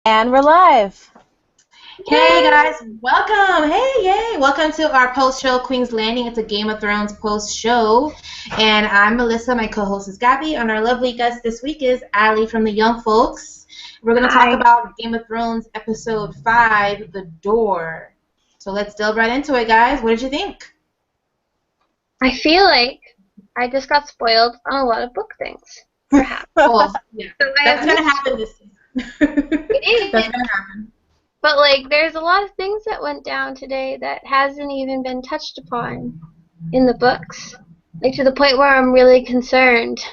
And we're live. Hey Yay! guys, welcome. Hey, yay. Welcome to our post-show Queen's Landing. It's a Game of Thrones post-show. And I'm Melissa, my co-host is Gabby, and our lovely guest this week is Allie from the Young Folks. We're going to talk Hi. about Game of Thrones episode 5, The Door. So let's delve right into it, guys. What did you think? I feel like I just got spoiled on a lot of book things, perhaps. Oh, yeah. So That's going to happen this season. it That's is, going to happen. but there's a lot of things that went down today that hasn't even been touched upon in the books. To the point where I'm really concerned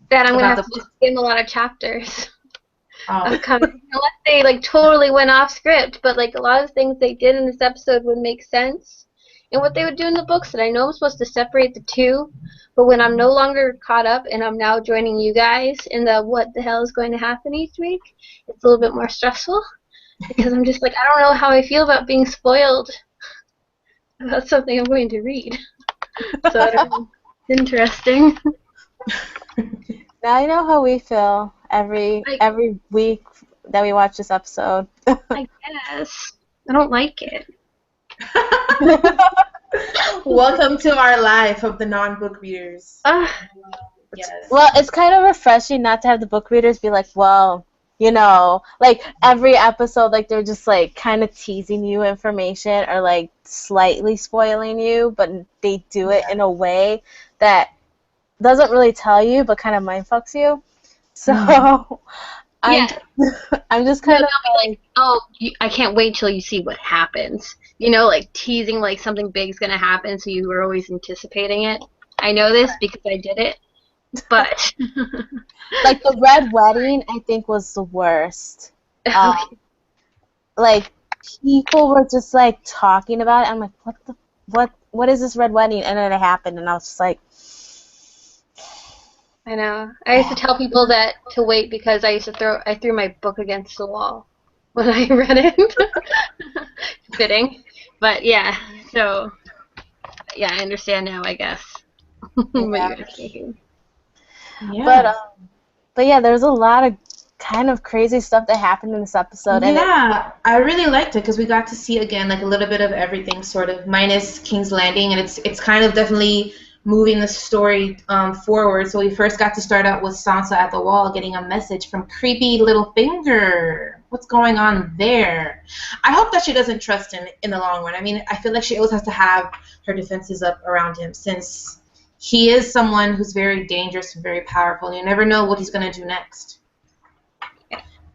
that I'm gonna About have the to book. just skim a lot of chapters Oh. upcoming, unless they totally went off script. But a lot of things they did in this episode would make sense, and what they would do in the books. And I know I'm supposed to separate the two, but when I'm no longer caught up and I'm now joining you guys in the what the hell is going to happen each week, it's a little bit more stressful because I'm just I don't know how I feel about being spoiled about something I'm going to read. So I don't know. Interesting. Now you know how we feel every Like, every week that we watch this episode. I guess I don't like it. Welcome to our life of the non-book readers. Yes. Well, it's kind of refreshing not to have the book readers be like, well, every episode, they're just kind of teasing you information or slightly spoiling you, but they do it in a way that doesn't really tell you, but kind of mind fucks you. So I'm Yeah. I'm just No, kind they'll be like, oh, I can't wait till you see what happens. Teasing something big's gonna happen, so you were always anticipating it. I know this because I did it, but the red wedding. I think was the worst. Like people were just talking about it. I'm like, what is this red wedding? And then it happened, and I was just like, I know. I used to tell people that to wait because I threw my book against the wall when I read it. Fitting, but yeah. So yeah, I understand now, I guess. What yeah. you were thinking. Yeah. But yeah, there's a lot of kind of crazy stuff that happened in this episode, and Yeah, I really liked it because we got to see again a little bit of everything, sort of minus King's Landing, and it's kind of definitely moving the story forward. So we first got to start out with Sansa at the wall getting a message from creepy Littlefinger. What's going on there? I hope that she doesn't trust him in the long run. I mean, I feel like she always has to have her defenses up around him since he is someone who's very dangerous and very powerful, and you never know what he's going to do next.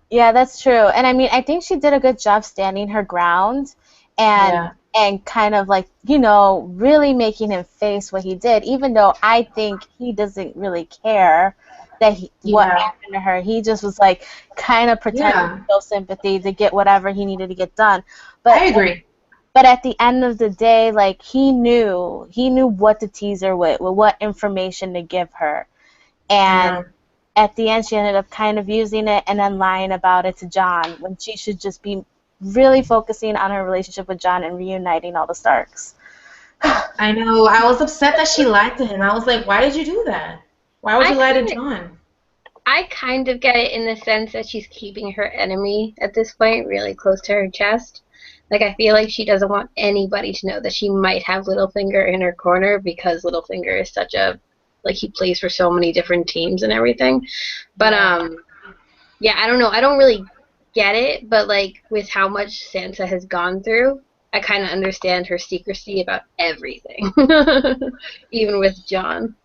yeah, that's true. And I mean, I think she did a good job standing her ground, and kind of really making him face what he did, even though I think he doesn't really care that what happened to her. He just was kind of pretending to show sympathy to get whatever he needed to get done. But I agree. But at the end of the day, he knew what to tease her with what information to give her, and at the end she ended up kind of using it and then lying about it to John when she should just be really focusing on her relationship with John and reuniting all the Starks. I know. I was upset that she lied to him. I was like, why did you do that? Why would you lie to John? I kind of get it in the sense that she's keeping her enemy at this point really close to her chest. I feel like she doesn't want anybody to know that she might have Littlefinger in her corner because Littlefinger is such a he plays for so many different teams and everything. But yeah, I don't know. I don't really get it, but with how much Sansa has gone through, I kind of understand her secrecy about everything, even with John.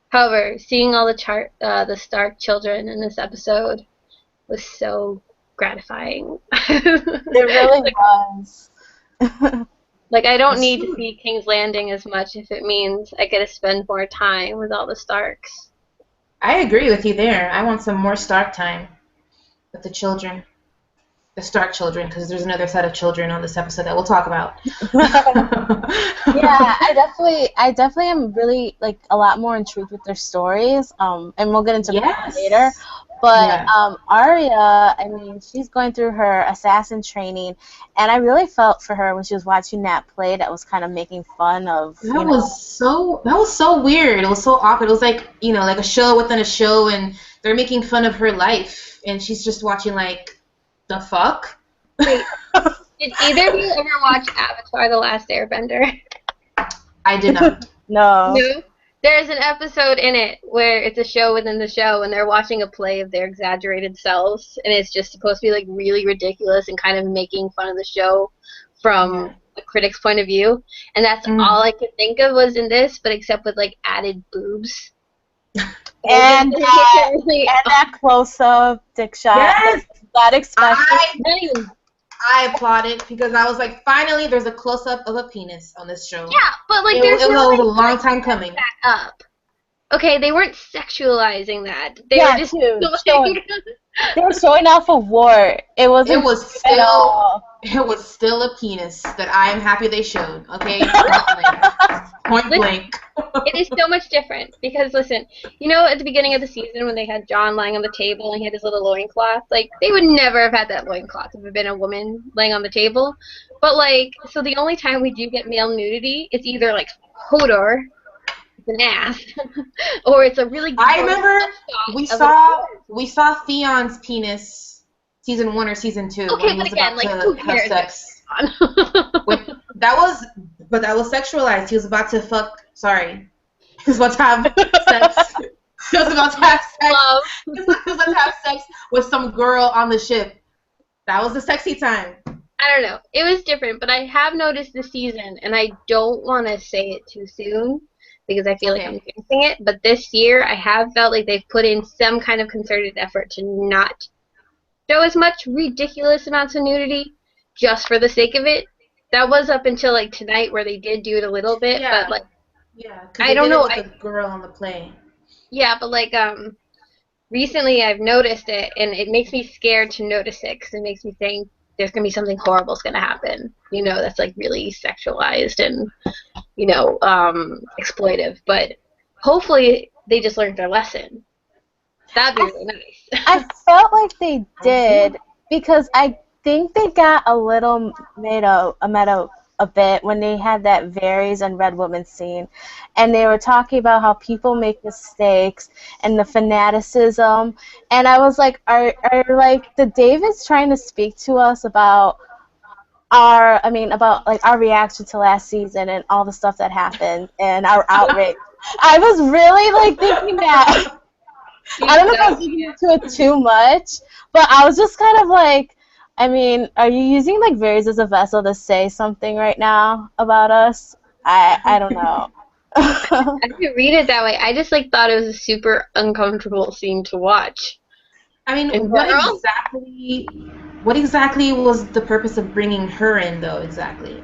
However, seeing all the Stark children in this episode was so gratifying. It really was. I don't need to see King's Landing as much if it means I get to spend more time with all the Starks. I agree with you there. I want some more Stark time with the children. The Stark children, because there's another set of children on this episode that we'll talk about. Yeah, I definitely am really a lot more intrigued with their stories. And we'll get into that later. But Arya, I mean, she's going through her assassin training, and I really felt for her when she was watching that play that was kind of making fun of. That was so weird. It was so awkward. It was like a show within a show, and they're making fun of her life, and she's just watching The fuck? Wait, did either of you ever watch Avatar: The Last Airbender? I did not. No. No. There's an episode in it where it's a show within the show, and they're watching a play of their exaggerated selves, and it's just supposed to be like really ridiculous and kind of making fun of the show from a critic's point of view. And that's all I could think of was in this, but except with like added boobs. And that close-up dick shot. Yes! That expression. I applauded because I was like, finally, there's a close-up of a penis on this show. Yeah, but like it was a long time coming. Back up. Okay, they weren't sexualizing that. They were just they were showing off a wart. It was still a penis that I am happy they showed. Okay, point blank. It is so much different because listen, you know, at the beginning of the season when they had Jon lying on the table and he had his little loincloth, like they would never have had that loincloth if it had been a woman laying on the table. But like, so the only time we do get male nudity, it's either like Hodor, an ass, or it's a really. I remember we saw Theon's penis, season 1 or season 2. Okay, when but he was again, about like to who have cares? sex. That was sexualized. He was about to fuck. Sorry, he was about to have sex. He was about to have sex. He was about to have sex with some girl on the ship. That was the sexy time. I don't know. It was different, but I have noticed this season, and I don't want to say it too soon because I feel like I'm jinxing it, but this year I have felt like they've put in some kind of concerted effort to not show as much ridiculous amounts of nudity just for the sake of it. That was up until like tonight where they did do it a little bit, but like I don't know. With the girl on the play. Yeah, but like recently I've noticed it, and it makes me scared to notice it because it makes me think there's gonna be something horrible is gonna happen. You know, that's like really sexualized and exploitive. But hopefully they just learned their lesson. That'd be really nice. I felt like they did because I think they got a little meta a bit when they had that Varys and Red Woman scene, and they were talking about how people make mistakes and the fanaticism, and I was like, are like the Davids trying to speak to us about our reaction to last season and all the stuff that happened and our outrage. I was really like thinking that. I don't know if I was digging into it too much, but I was just kind of like, I mean, are you using like Varys as a vessel to say something right now about us? I don't know. I didn't read it that way. I just like thought it was a super uncomfortable scene to watch. I mean, what exactly was the purpose of bringing her in, though? Exactly.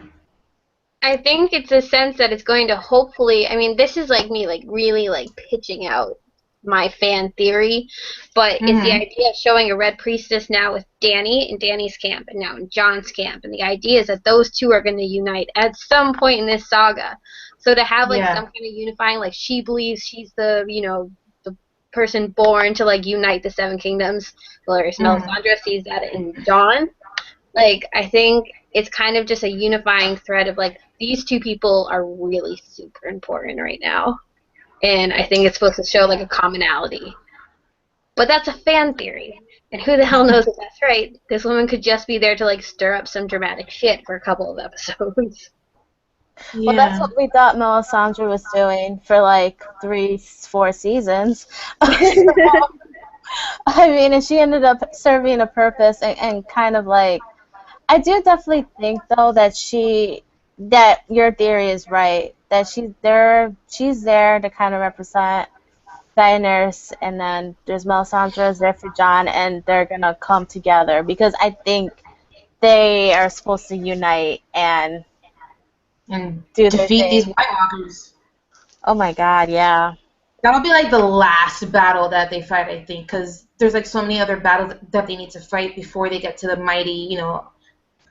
I think it's a sense that it's going to hopefully. I mean, this is like me, like really like pitching out my fan theory, but it's the idea of showing a Red Priestess now with Dany in Dany's camp and now in Jon's camp, and the idea is that those two are going to unite at some point in this saga. So to have like some kind of unifying, like she believes she's the the person born to like unite the Seven Kingdoms. Whereas Melisandre sees that in Jon. Like I think it's kind of just a unifying thread of like these two people are really super important right now. And I think it's supposed to show like a commonality. But that's a fan theory. And who the hell knows if that's right? This woman could just be there to like stir up some dramatic shit for a couple of episodes. Yeah. Well, that's what we thought Melisandre was doing for like 3-4 seasons. I mean, and she ended up serving a purpose and kind of like, I do definitely think though that your theory is right. That she's there to kind of represent Daenerys, and then there's Melisandre is there for Jon, and they're gonna come together because I think they are supposed to unite and do defeat these White Walkers. Oh my God, yeah. That'll be like the last battle that they fight, I think, because there's like so many other battles that they need to fight before they get to the mighty,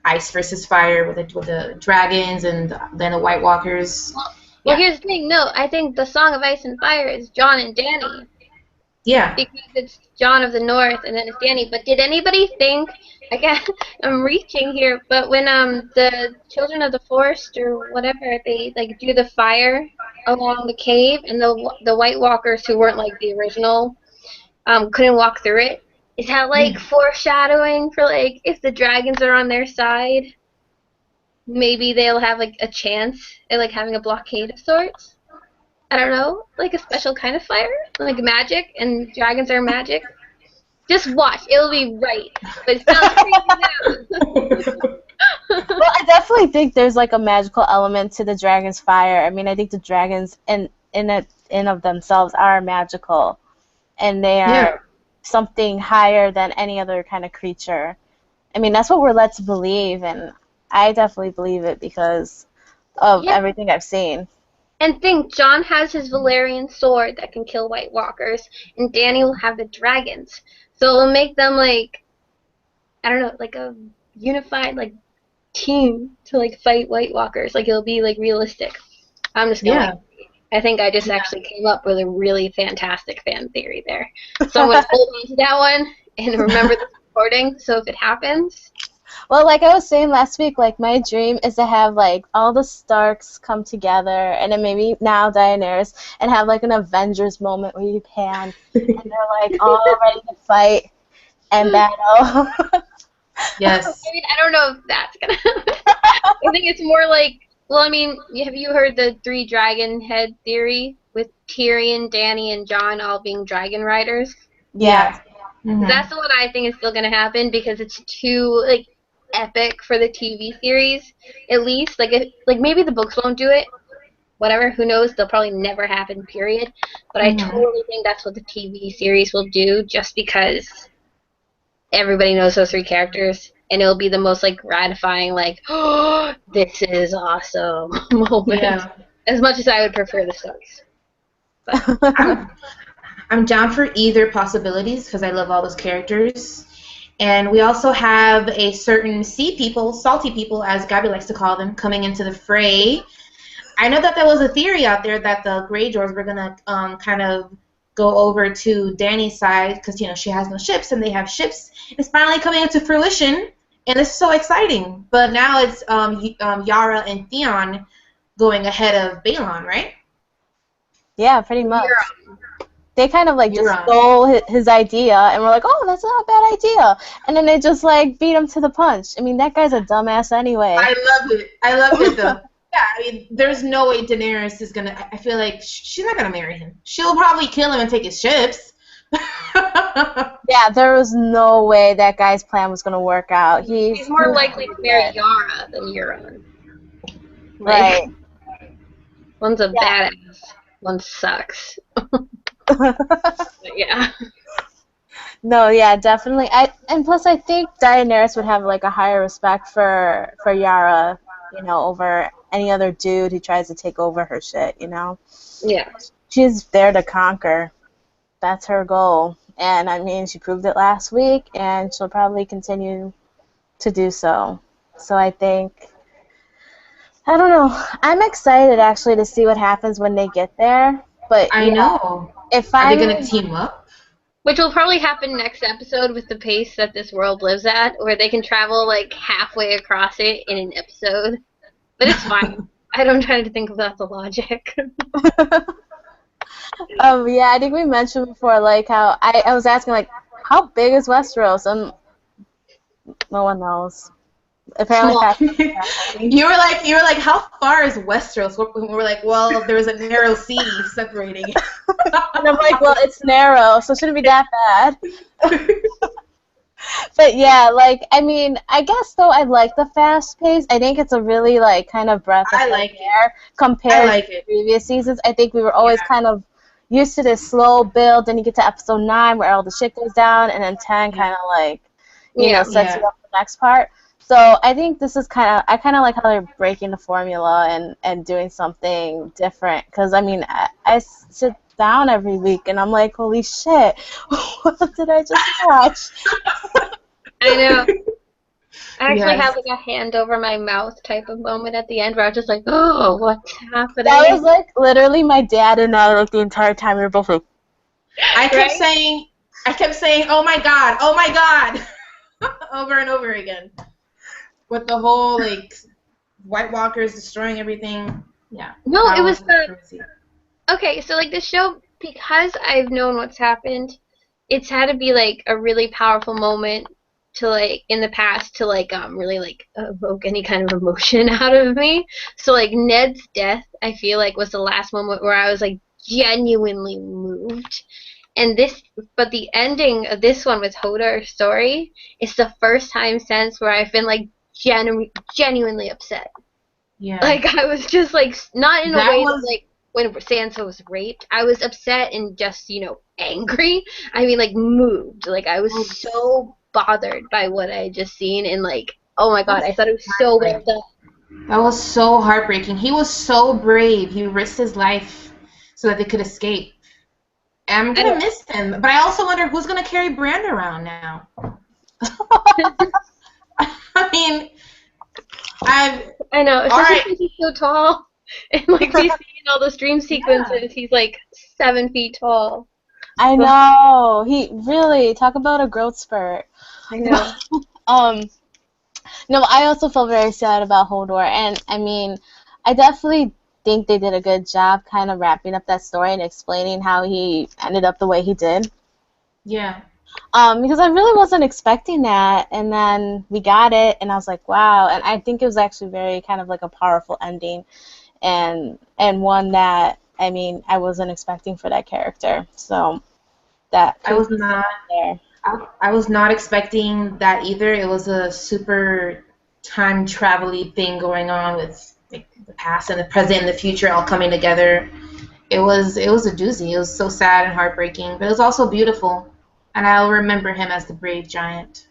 ice versus fire with the dragons and then the White Walkers. Well, here's the thing. No, I think the Song of Ice and Fire is Jon and Dany. Yeah. Because it's Jon of the North and then it's Dany. But did anybody think? I'm reaching here, but when the Children of the Forest or whatever they like do the fire along the cave and the White Walkers who weren't like the original couldn't walk through it. Is that like foreshadowing for like if the dragons are on their side, maybe they'll have like a chance at like having a blockade of sorts? I don't know, like a special kind of fire, like magic, and dragons are magic. Just watch, it'll be right. But it sounds crazy now. Well, I definitely think there's like a magical element to the dragon's fire. I mean, I think the dragons in of themselves are magical, and they are something higher than any other kind of creature. I mean, that's what we're led to believe, and I definitely believe it because of everything I've seen. And think, Jon has his Valyrian sword that can kill White Walkers, and Dany will have the dragons. So it'll make them like, I don't know, like a unified like team to like fight White Walkers. Like it'll be like realistic. I'm just going. Yeah. I think I just actually came up with a really fantastic fan theory there. So I'm gonna hold on to that one and remember the recording. So if it happens. Well, like I was saying last week, like my dream is to have like all the Starks come together, and then maybe now Daenerys, and have like an Avengers moment where you pan, and they're like all ready to fight and battle. Yes. I mean, I don't know if that's gonna happen. I think it's more like, well, I mean, have you heard the 3 dragon head theory with Tyrion, Dany, and Jon all being dragon riders? Yeah. Mm-hmm. That's the one I think is still gonna happen because it's too like epic for the TV series, at least. Like, maybe the books won't do it. Whatever, who knows? They'll probably never happen, period. But I totally think that's what the TV series will do, just because everybody knows those 3 characters, and it'll be the most like gratifying, like, oh, this is awesome moment. Yeah. As much as I would prefer the Starks. I'm down for either possibilities because I love all those characters. And we also have a certain sea people, salty people, as Gabby likes to call them, coming into the fray. I know that there was a theory out there that the Greyjoys were going to kind of go over to Dany's side because, you know, she has no ships and they have ships. It's finally coming into fruition, and it's so exciting. But now it's Yara and Theon going ahead of Balon, right? Yeah, pretty much. They kind of like just stole his idea, and we're like, oh, that's not a bad idea. And then they just like beat him to the punch. I mean, that guy's a dumbass anyway. I love it though. Yeah, I mean, there's no way Daenerys is gonna. I feel like she's not gonna marry him. She'll probably kill him and take his ships. Yeah, there was no way that guy's plan was gonna work out. He's more likely to marry Yara than Euron. Right. One's a badass. One sucks. Yeah. No, yeah, definitely. And plus, I think Daenerys would have like a higher respect for Yara, you know, over any other dude who tries to take over her shit, you know. Yeah. She's there to conquer. That's her goal, and I mean, she proved it last week, and she'll probably continue to do so. So I think, I don't know. I'm excited actually to see what happens when they get there. But I know. Are they gonna team up? Which will probably happen next episode with the pace that this world lives at, where they can travel like halfway across it in an episode. But it's fine. I don't try to think about the logic. Yeah, I think we mentioned before, like how I was asking, like, how big is Westeros, and no one knows. Apparently, you were like, how far is Westeros? We were like, well, there's a narrow sea separating it. And I'm like, well, it's narrow, so it shouldn't be that bad. But yeah, like, I mean, I guess though I like the fast pace. I think it's a really like kind of breath of fresh air compared to previous seasons. I think we were always kind of used to this slow build. Then you get to episode 9 where all the shit goes down, and then 10 kind of like, you know, sets you up for the next part. So I think this is I kind of like how they're breaking the formula and doing something different. Because, I mean, I sit down every week and I'm like, holy shit, what did I just watch? I know. I actually had like a hand over my mouth type of moment at the end where I was just like, oh, what's happening? That was like literally my dad and I, like, the entire time we were both like, I kept saying, oh my god, over and over again. With the whole, like, White Walkers destroying everything. Yeah. No, it was the... Okay, so, like, the show, because I've known what's happened, it's had to be like a really powerful moment to like in the past to like really like evoke any kind of emotion out of me. So like Ned's death, I feel like was the last moment where I was like genuinely moved. And but the ending of this one with Hodor's story is the first time since where I've been like genuinely upset. Yeah. Like I was just like not in a way that like when Sansa was raped, I was upset and just, angry. I mean, like, moved. Like, I was so bothered by what I had just seen, and, like, oh my god, I thought it was so well done. That was so heartbreaking. He was so brave. He risked his life so that they could escape. And I'm going to miss him. But I also wonder who's going to carry Bran around now. I mean, I know. Especially because he's so tall. And, like, we see in all those dream sequences, he's, like, 7 feet tall. I know. He really, talk about a growth spurt. I know. No, I also feel very sad about Hodor. And, I mean, I definitely think they did a good job kind of wrapping up that story and explaining how he ended up the way he did. Yeah. Because I really wasn't expecting that, and then we got it, and I was like, wow. And I think it was actually very kind of like a powerful ending. And one that, I mean, I wasn't expecting for that character. So that I was not there. I was not expecting that either. It was a super time travel-y thing going on with like, the past and the present and the future all coming together. It was a doozy. It was so sad and heartbreaking, but it was also beautiful. And I'll remember him as the brave giant.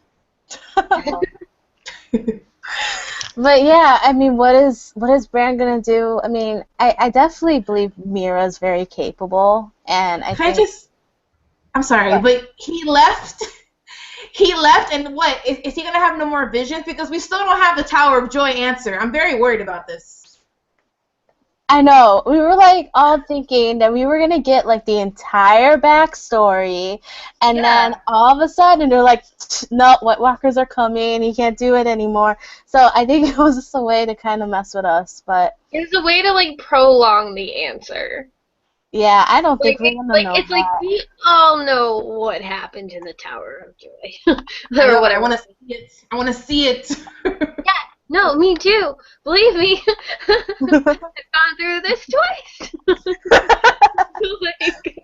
But yeah, I mean, what is Bran gonna do? I mean, I definitely believe Mira's very capable, and I'm sorry, but he left. He left, and what is he gonna have no more visions? Because we still don't have the Tower of Joy answer. I'm very worried about this. I know. We were like all thinking that we were gonna get like the entire backstory, and then all of a sudden they're like, no, White Walkers are coming. He can't do it anymore. So I think it was just a way to kind of mess with us, but it was a way to like prolong the answer. Yeah, I don't think we're gonna know. It's like we all know what happened in the Tower of Joy. Or whatever. I want to see it. I want to see it. Yeah. No, me too. Believe me, I've gone through this twice. Like,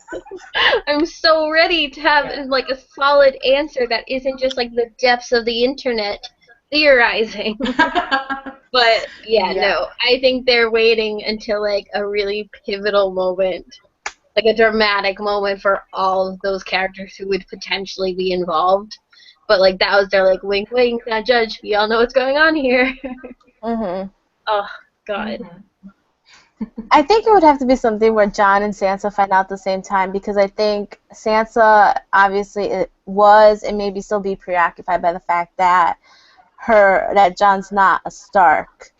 I'm so ready to have like a solid answer that isn't just like the depths of the internet theorizing. But no, I think they're waiting until like a really pivotal moment, like a dramatic moment for all of those characters who would potentially be involved. But, like, that was their, like, wink, wink, not judge. We all know what's going on here. Mm-hmm. Oh, God. I think it would have to be something where Jon and Sansa find out at the same time, because I think Sansa obviously was and maybe still be preoccupied by the fact that Jon's not a Stark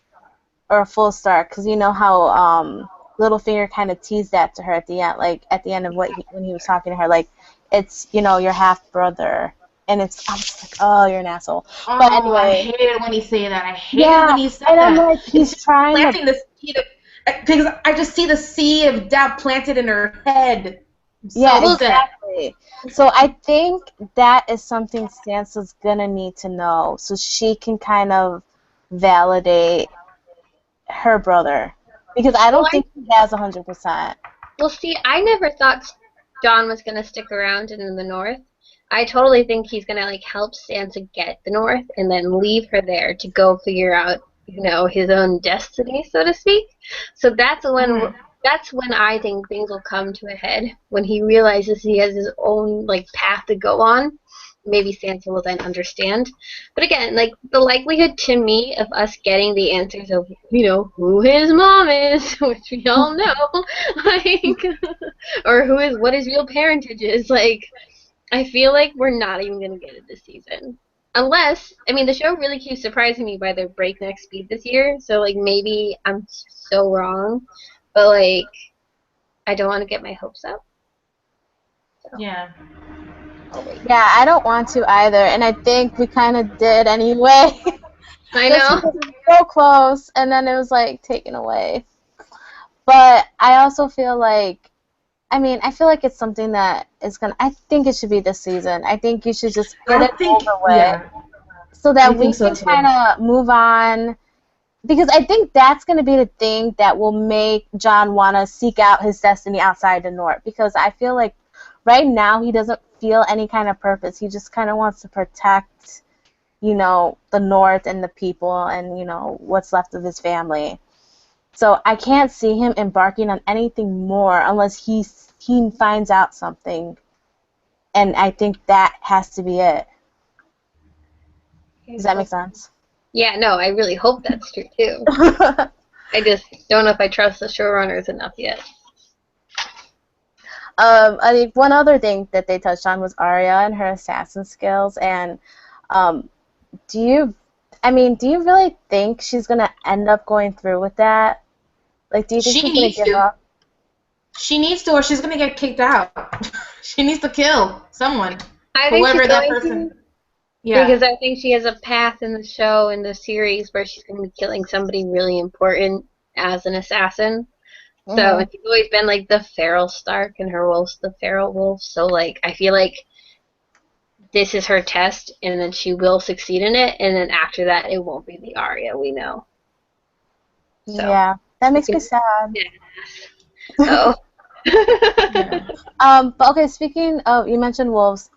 or a full Stark, because you know how Littlefinger kind of teased that to her at the end, like at the end of when he was talking to her, like it's your half brother. And I'm just like, oh, you're an asshole. Oh, but anyway, I hated when he said that. I hated when he said that. And I'm like, he's trying planting the seed because I just see the seed of doubt planted in her head. Yeah, exactly. So I think that is something Sansa's gonna need to know, so she can kind of validate her brother, because I don't think he has 100%. Well, see, I never thought Jon was gonna stick around in the North. I totally think he's gonna like help Sansa get the North and then leave her there to go figure out, his own destiny, so to speak. So that's when I think things will come to a head, when he realizes he has his own like path to go on. Maybe Sansa will then understand. But again, like the likelihood to me of us getting the answers of who his mom is, which we all know, like, or what his real parentage is, like. I feel like we're not even going to get it this season. Unless, the show really keeps surprising me by their breakneck speed this year, so, like, maybe I'm so wrong, but, like, I don't want to get my hopes up. So. Yeah. Yeah, I don't want to either, and I think we kind of did anyway. I know. So close, and then it was, like, taken away. But I also feel like I mean, I feel like it's something that is gonna. I think it should be this season. I think you should just get it over with, so that we can kind of move on. Because I think that's going to be the thing that will make Jon want to seek out his destiny outside the North. Because I feel like right now he doesn't feel any kind of purpose. He just kind of wants to protect, you know, the North and the people and, you know, what's left of his family. So I can't see him embarking on anything more unless he finds out something. And I think that has to be it. Does that make sense? Yeah, no, I really hope that's true, too. I just don't know if I trust the showrunners enough yet. I think one other thing that they touched on was Arya and her assassin skills. And do you really think she's going to end up going through with that? Like, do you think she's going to give up? She needs to, or she's going to get kicked out. She needs to kill someone. I think whoever that person. Yeah. Because I think she has a path in the show, in the series, where she's going to be killing somebody really important as an assassin. Mm-hmm. So she's always been like the feral Stark, and her wolf's the feral wolf. So like I feel like this is her test, and then she will succeed in it, and then after that, it won't be the Arya we know. So, yeah, that makes me sad. Yeah. So. Yeah. But okay, speaking of, you mentioned wolves.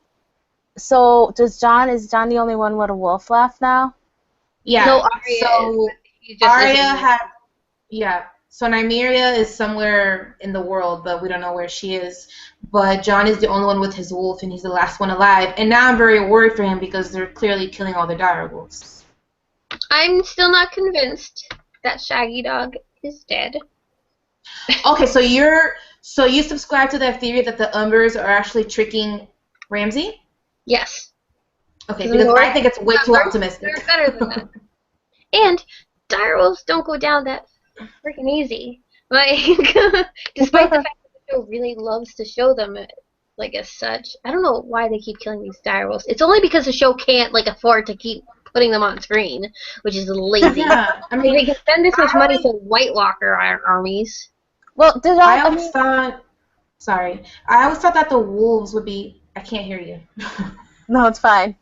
So is Jon the only one with a wolf left now? Yeah. No, Arya. So Arya So Nymeria is somewhere in the world, but we don't know where she is. But Jon is the only one with his wolf, and he's the last one alive. And now I'm very worried for him because they're clearly killing all the dire wolves. I'm still not convinced that Shaggy Dog is dead. Okay, so you subscribe to that theory that the Umbers are actually tricking Ramsay? Yes. Okay, because I think it's way too optimistic. They're better than that. And direwolves don't go down that freaking easy. Like, despite the fact that the show really loves to show them like as such. I don't know why they keep killing these direwolves. It's only because the show can't like afford to keep putting them on screen, which is lazy. Yeah, I mean, they can spend this much money for White Walker armies. Well, I always thought that the wolves would be. I can't hear you. No, it's fine.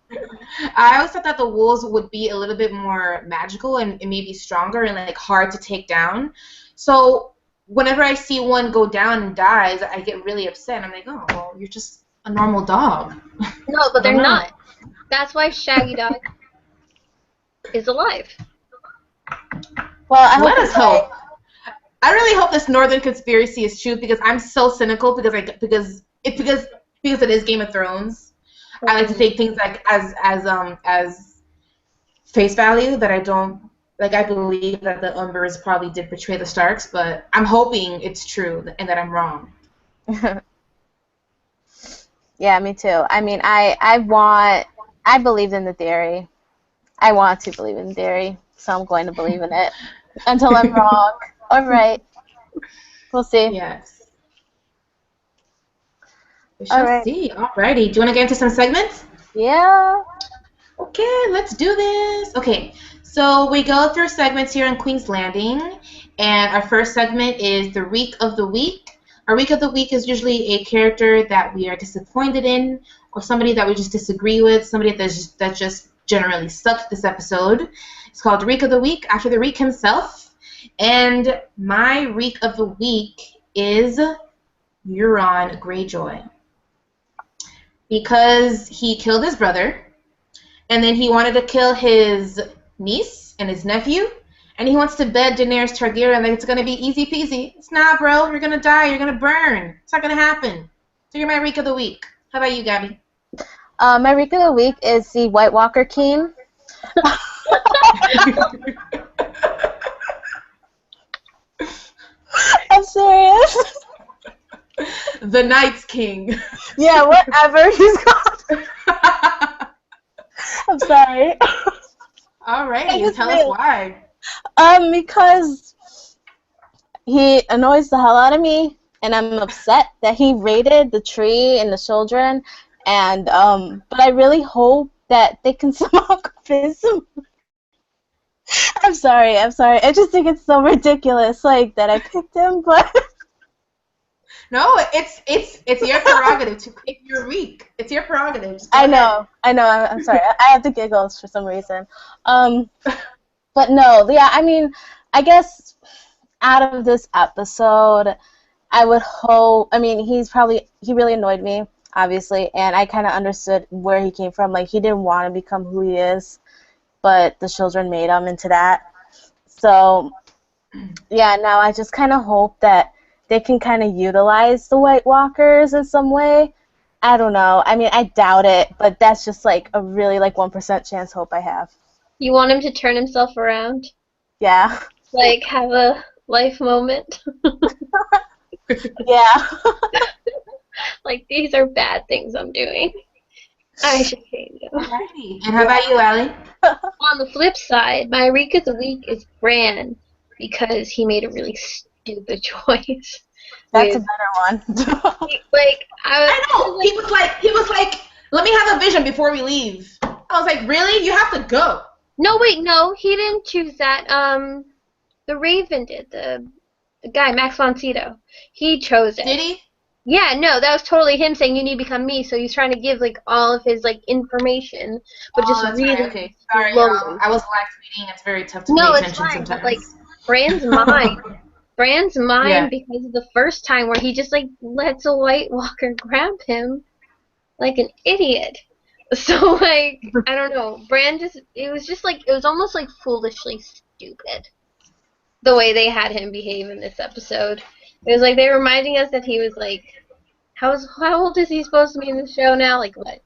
I always thought that the wolves would be a little bit more magical and maybe stronger and like hard to take down. So whenever I see one go down and dies, I get really upset. I'm like, oh, well, you're just a normal dog. No, but they're not. That's why Shaggy Dog is alive. Well, let us hope. I really hope this Northern conspiracy is true because I'm so cynical because it is Game of Thrones. I like to take things like as face value that I don't like. I believe that the Umbers probably did betray the Starks, but I'm hoping it's true and that I'm wrong. Yeah, me too. I mean, I believed in the theory. I want to believe in the theory, so I'm going to believe in it until I'm wrong. All right. We'll see. Yes. We shall see. Alrighty. Do you want to get into some segments? Yeah. Okay, let's do this. Okay, so we go through segments here on Queen's Landing, and our first segment is the REEK of the Week. Our REEK of the Week is usually a character that we are disappointed in, or somebody that we just disagree with, somebody that just generally sucked this episode. It's called REEK of the Week, after the REEK himself. And my REEK of the Week is Euron Greyjoy. Because he killed his brother, and then he wanted to kill his niece and his nephew, and he wants to bed Daenerys Targaryen like it's going to be easy peasy. It's not, bro. You're going to die. You're going to burn. It's not going to happen. So you're my REEK of the Week. How about you, Gabby? My REEK of the Week is the White Walker King. I'm serious. The Night's King. Yeah, whatever he's called. I'm sorry. All right, tell us why. Because he annoys the hell out of me, and I'm upset that he raided the tree and the children, and but I really hope that they can somehow convince him. I'm sorry. I just think it's so ridiculous, like, that I picked him, but No, it's your prerogative to pick your REEK. It's your prerogative. Just go I ahead. know. I'm sorry. I have the giggles for some reason. But no, yeah. I mean, I guess out of this episode, I would hope. I mean, he really annoyed me, obviously, and I kind of understood where he came from. Like, he didn't want to become who he is, but the children made him into that. So, yeah. Now I just kind of hope that they can kind of utilize the White Walkers in some way. I don't know. I mean, I doubt it, but that's just like a really like 1% chance hope I have. You want him to turn himself around? Yeah. Like, have a life moment? Yeah. Like, these are bad things I'm doing. I should change them. Alrighty. And how about you, Allie? On the flip side, my REEK of the week is Bran, because he made a really stupid choice. That's a better one. Like, I know. He was like, let me have a vision before we leave. I was like, really? You have to go. No, wait, no, he didn't choose that. The Raven did. The guy, Max von Sydow. He chose it. Did he? Yeah, no, that was totally him saying you need to become me. So he's trying to give like all of his like information, but just that's really right. Okay. Sorry, slowly. I was live tweeting. It's very tough to No, pay it's attention fine. But sometimes. like Bran's mind, Yeah. because of the first time where he just like lets a White Walker grab him like an idiot. So like I don't know, Bran it was almost like foolishly stupid the way they had him behave in this episode. It was like they were reminding us that he was like, how old is he supposed to be in the show now? Like what?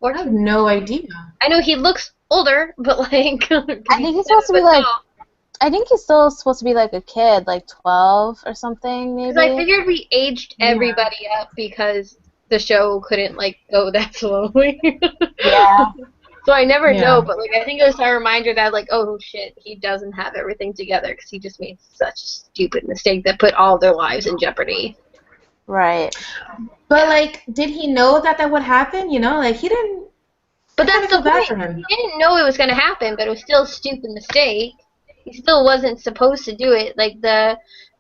I have no idea. I know he looks older, but like I think he's supposed to be like. I think he's still supposed to be like a kid, like 12 or something, maybe. Because I figured we aged everybody up because the show couldn't like go that slowly. Yeah. So I never know, but like I think it was a reminder that like, oh shit, he doesn't have everything together because he just made such a stupid mistake that put all their lives in jeopardy. Right. But like, did he know that would happen? You know, like he didn't. But that's the bad point. for him. He didn't know it was going to happen, but it was still a stupid mistake. He still wasn't supposed to do it. Like the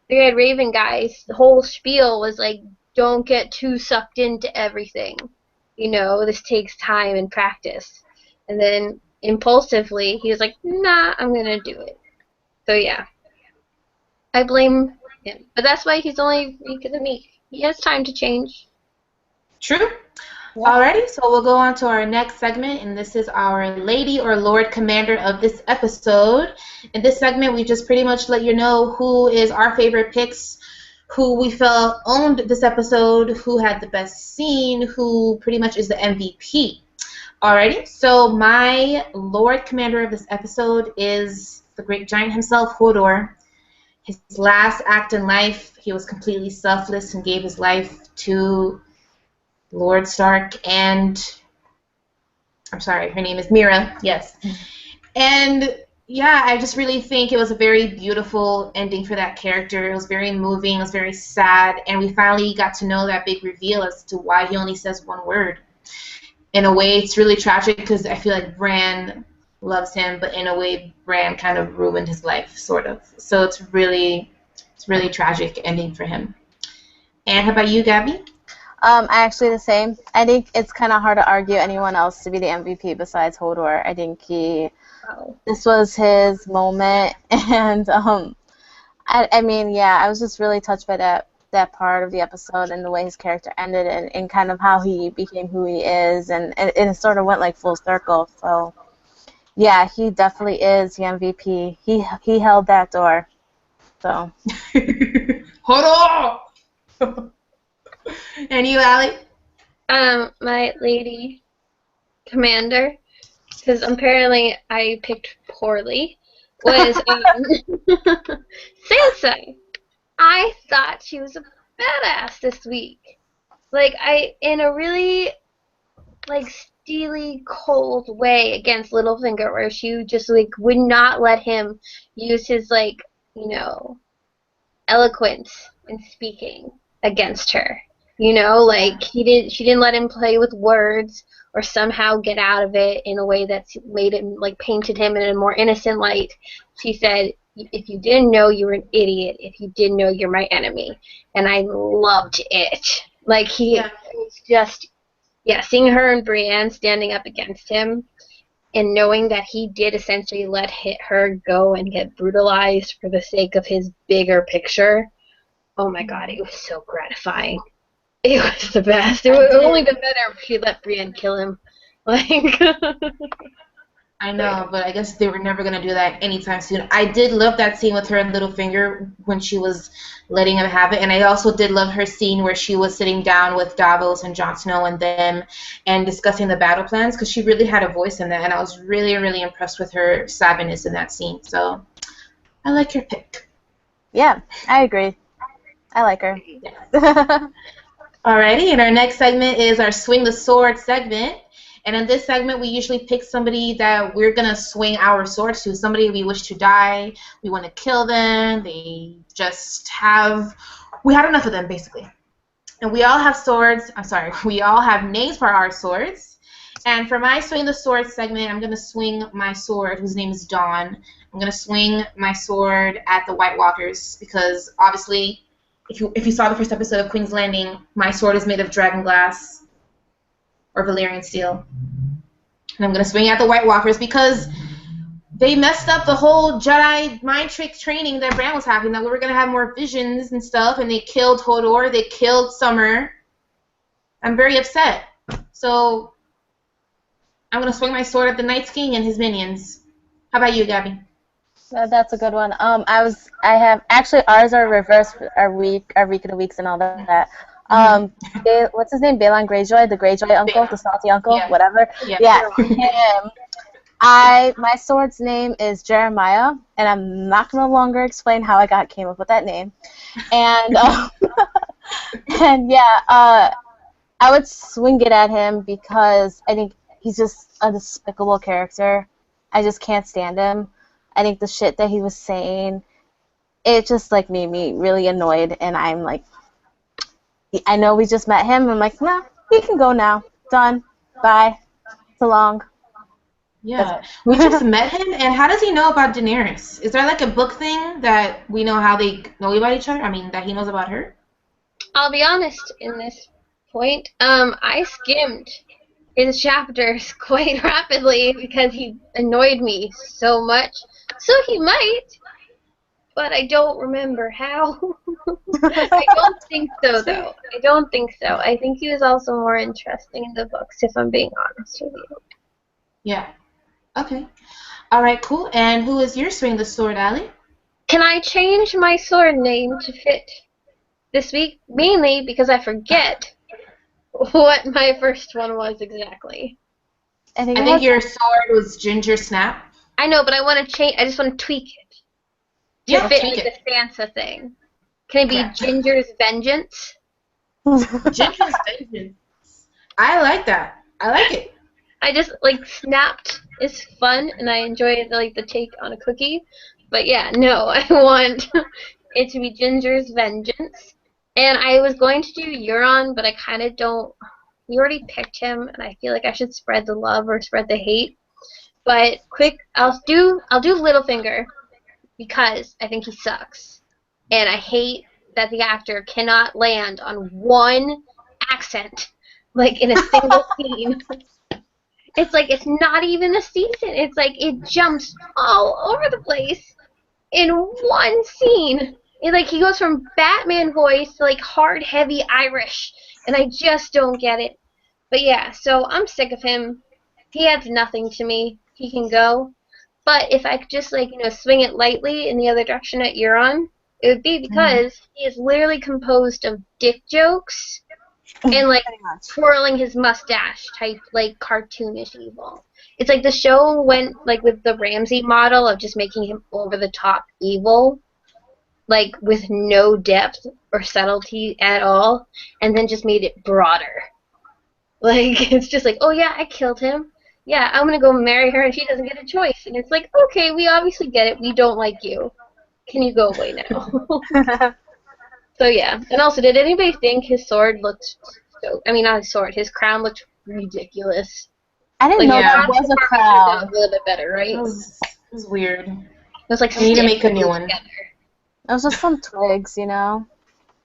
Red Raven guys, the whole spiel was like, don't get too sucked into everything. You know, this takes time and practice. And then impulsively, he was like, nah, I'm going to do it. So yeah. I blame him. But that's why he's only weaker than me. He has time to change. True. Alrighty, so we'll go on to our next segment, and this is our Lady or Lord Commander of this episode. In this segment, we just pretty much let you know who is our favorite picks, who we felt owned this episode, who had the best scene, who pretty much is the MVP. Alrighty, so my Lord Commander of this episode is the great giant himself, Hodor. His last act in life, he was completely selfless and gave his life to Lord Stark and, I'm sorry, her name is Mira, yes. And yeah, I just really think it was a very beautiful ending for that character. It was very moving, it was very sad, and we finally got to know that big reveal as to why he only says one word. In a way, it's really tragic because I feel like Bran loves him, but in a way, Bran kind of ruined his life, sort of. So it's really tragic ending for him. And how about you, Gabby? Actually the same. I think it's kind of hard to argue anyone else to be the MVP besides Hodor. I think this was his moment, and I mean, yeah, I was just really touched by that part of the episode and the way his character ended and kind of how he became who he is, and it sort of went like full circle. So yeah, he definitely is the MVP. He held that door. So Hodor. And you, Allie? My Lady Commander, because apparently I picked poorly, was Sansa. I thought she was a badass this week. Like, in a really, like, steely, cold way against Littlefinger, where she just, like, would not let him use his, like, you know, eloquence in speaking against her. You know, like she didn't let him play with words or somehow get out of it in a way that's made him like painted him in a more innocent light. She said, if you didn't know, you were an idiot. If you didn't know, you're my enemy. And I loved it. Like, it was just, seeing her and Brienne standing up against him and knowing that he did essentially let her go and get brutalized for the sake of his bigger picture. Oh my god, it was so gratifying. It was the best. It would only been better if she let Brienne kill him. Like, I know, but I guess they were never going to do that anytime soon. I did love that scene with her and Littlefinger when she was letting him have it, and I also did love her scene where she was sitting down with Davos and Jon Snow and them and discussing the battle plans, because she really had a voice in that, and I was really, really impressed with her savviness in that scene. So I like your pick. Yeah, I agree. I like her. Yeah. Alrighty, and our next segment is our Swing the Sword segment. And in this segment, we usually pick somebody that we're going to swing our swords to, somebody we wish to die, we want to kill them, we had enough of them, basically. And we all have we all have names for our swords. And for my Swing the Sword segment, I'm going to swing my sword, whose name is Dawn. I'm going to swing my sword at the White Walkers, because obviously, if you saw the first episode of Queen's Landing, my sword is made of dragon glass or Valyrian steel. And I'm going to swing at the White Walkers because they messed up the whole Jedi mind trick training that Bran was having, that we were going to have more visions and stuff, and they killed Hodor, they killed Summer. I'm very upset. So I'm going to swing my sword at the Night's King and his minions. How about you, Gabby? That's a good one. Actually, ours are reversed, our REEK of the weeks and all that. What's his name? Balon Greyjoy, the Greyjoy uncle, the salty uncle, whatever. Yeah, him. My sword's name is Jeremiah, and I'm not gonna longer explain how I came up with that name. And I would swing it at him because I think he's just a despicable character. I just can't stand him. I think the shit that he was saying, it just like made me really annoyed, and I'm like, I know we just met him. I'm like, nah, he can go now. Done. Bye. So long. Yeah. We just met him, and how does he know about Daenerys? Is there like a book thing that we know how they know about each other? I mean, that he knows about her? I'll be honest in this point. I skimmed his chapters quite rapidly because he annoyed me so much. So he might, but I don't remember how. I don't think so, though. I don't think so. I think he was also more interesting in the books, if I'm being honest with you. Yeah. Okay. All right, cool. And who is your Swing the Sword, Allie? Can I change my sword name to fit this week? Mainly because I forget what my first one was exactly. I think your sword was Ginger Snap. I know, but I want to change. I just want to tweak it to fit like the Sansa thing. Can it be Ginger's Vengeance? Ginger's Vengeance. I like that. I like it. I just like Snapped is fun, and I enjoy the take on a cookie. But yeah, no, I want it to be Ginger's Vengeance. And I was going to do Euron, but I kind of don't. We already picked him, and I feel like I should spread the love or spread the hate. But I'll do Littlefinger because I think he sucks, and I hate that the actor cannot land on one accent, like in a single scene. It's like it's not even a season. It's like it jumps all over the place in one scene. It, like, he goes from Batman voice to like hard, heavy Irish, and I just don't get it. But yeah, so I'm sick of him. He adds nothing to me. He can go. But if I could just swing it lightly in the other direction at Euron, it would be because he is literally composed of dick jokes and like twirling his mustache type like cartoonish evil. It's like the show went like with the Ramsay model of just making him over the top evil, like with no depth or subtlety at all, and then just made it broader. Like it's just like, oh yeah, I killed him. Yeah, I'm gonna go marry her and she doesn't get a choice. And it's like, okay, we obviously get it. We don't like you. Can you go away now? So yeah. And also, did anybody think his sword looked not his sword, his crown looked ridiculous. I didn't know that was a crown. A little bit better, right? It was weird. was like We need to make a new one. together. It was just some twigs, you know?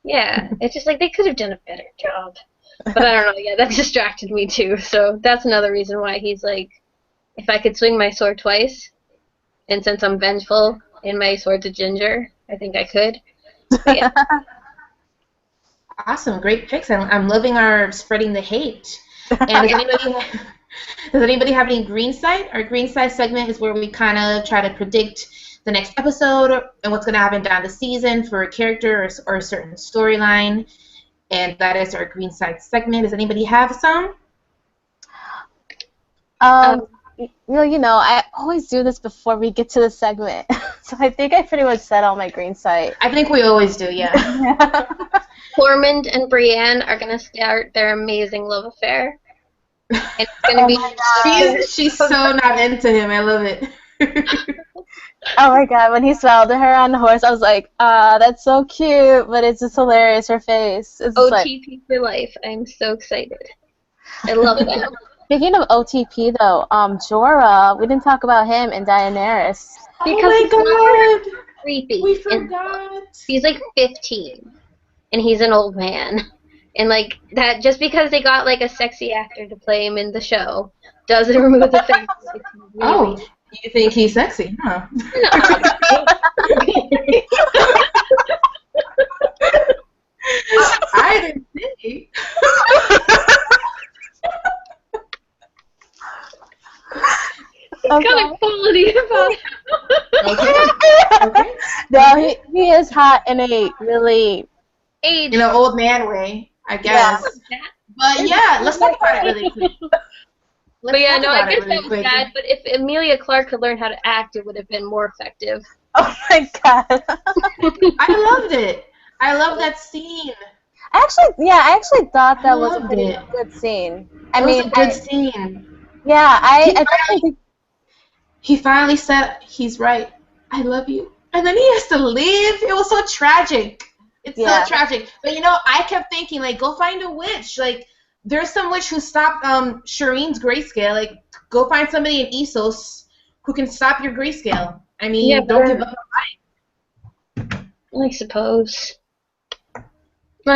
Yeah, it's just like they could have done a better job. But I don't know, yeah, that distracted me too. So that's another reason why he's like, if I could swing my sword twice, and since I'm vengeful and my sword's a ginger, I think I could. But yeah. Awesome, great picks. I'm loving our spreading the hate. And does anybody have any green side? Our green side segment is where we kind of try to predict the next episode and what's going to happen down the season for a character or a certain storyline. And that is our green side segment. Does anybody have some? Well, you know, I always do this before we get to the segment. So I think I pretty much said all my green side. I think we always do, yeah. Tormund and Brienne are going to start their amazing love affair. And it's going to be... She's so not into him. I love it. Oh my god, when he smiled at her on the horse, I was like, that's so cute, but it's just hilarious, her face. It's OTP for life. I'm so excited. I love that. Speaking of OTP though, Jorah, we didn't talk about him and Daenerys. Because oh my god! Creepy. We forgot. He's like 15, and he's an old man. And like that, just because they got like a sexy actor to play him in the show, doesn't remove the fact that it's really... Oh, you think he's sexy, huh? I didn't think. It's got a quality about him. Okay. No, he is hot in a really... age. In an old man way, I guess. Yeah. But yeah, let's talk about it really quick. But yeah, no, I guess that was bad. But if Emilia Clarke could learn how to act, it would have been more effective. Oh my god. I loved it. I love that scene. I actually thought that was a pretty good scene. It was a good scene. Yeah, I definitely think he finally said he's right. I love you. And then he has to leave. It was so tragic. It's so tragic. But you know, I kept thinking, like, go find a witch. Like, there's some witch who stopped Shireen's grayscale. Like, go find somebody in Essos who can stop your grayscale. I mean, don't give up on life. I suppose. I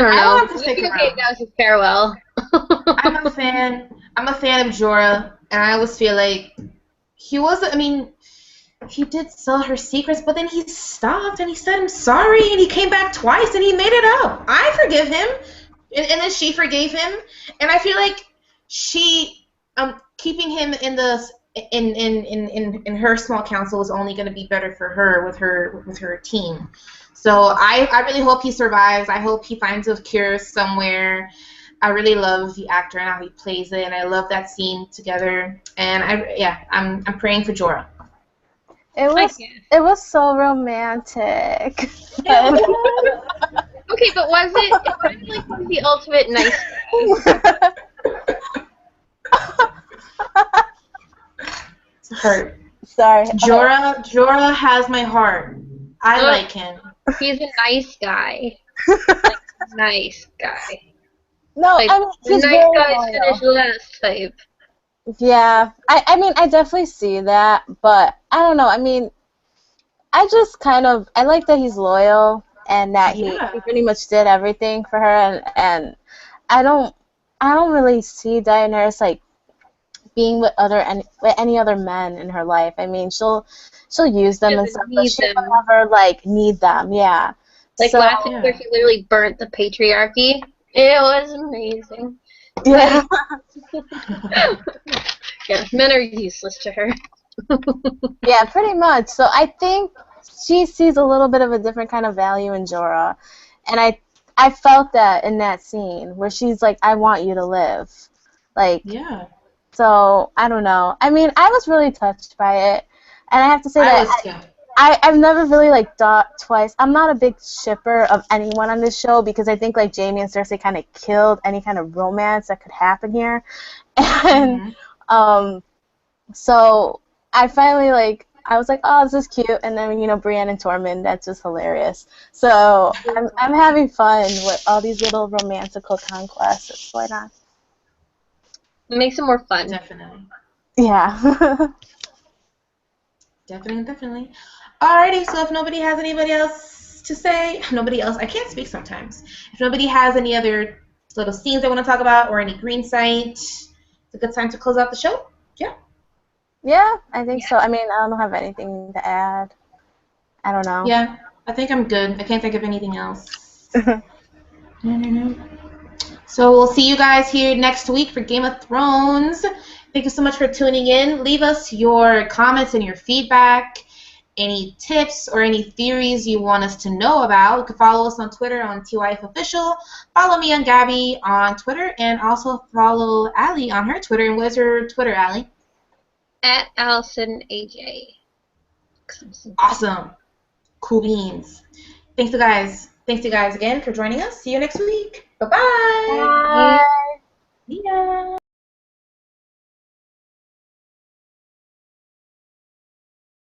don't know. want to stick around. Okay, that was his farewell. I'm a fan of Jorah, and I always feel like he wasn't. I mean, he did sell her secrets, but then he stopped and he said I'm sorry, and he came back twice and he made it up. I forgive him, and then she forgave him, and I feel like she keeping him in the in her small council is only going to be better for her with her team. So I really hope he survives. I hope he finds a cure somewhere. I really love the actor and how he plays it, and I love that scene together. And I'm praying for Jorah. It was so romantic. Okay, but was it like the ultimate nice hurt. Sorry. Jorah has my heart. I like him. He's a nice guy. Like, nice guy. No, like, I mean, he's nice very guys loyal. finish last type. Yeah, I mean, I definitely see that, but I don't know. I mean, I like that he's loyal and that he pretty much did everything for her, and I don't really see Daenerys like being with any other men in her life. I mean, she'll use them and stuff, but she'll never like need them. Yeah. Like last week where she literally burnt the patriarchy. It was amazing. Yeah. Yeah, men are useless to her. Yeah, pretty much. So I think she sees a little bit of a different kind of value in Jorah, and I felt that in that scene where she's like, I want you to live. Like, yeah. So, I don't know. I mean, I was really touched by it, and I have to say I've never really, like, thought twice. I'm not a big shipper of anyone on this show because I think, like, Jaime and Cersei kind of killed any kind of romance that could happen here. And, so I finally, like, I was like, oh, this is cute. And then, you know, Brienne and Tormund, that's just hilarious. So I'm having fun with all these little romantical conquests that's going on. It makes it more fun. Definitely. Yeah. Definitely, definitely. Alrighty, so if nobody has anybody else to say, nobody else, I can't speak sometimes. If nobody has any other little scenes they want to talk about or any green sight, it's a good time to close out the show. Yeah. Yeah, I think so. I mean, I don't have anything to add. I don't know. Yeah, I think I'm good. I can't think of anything else. No. So we'll see you guys here next week for Game of Thrones. Thank you so much for tuning in. Leave us your comments and your feedback, any tips or any theories you want us to know about. You can follow us on Twitter on TYFOfficial. Follow me on Gabby on Twitter, and also follow Allie on her Twitter. And what's your Twitter, Allie? At Allyson AJ. Awesome. Cool beans. Thanks, you guys. Thanks, you guys, again for joining us. See you next week. Bye-bye. Bye. See ya.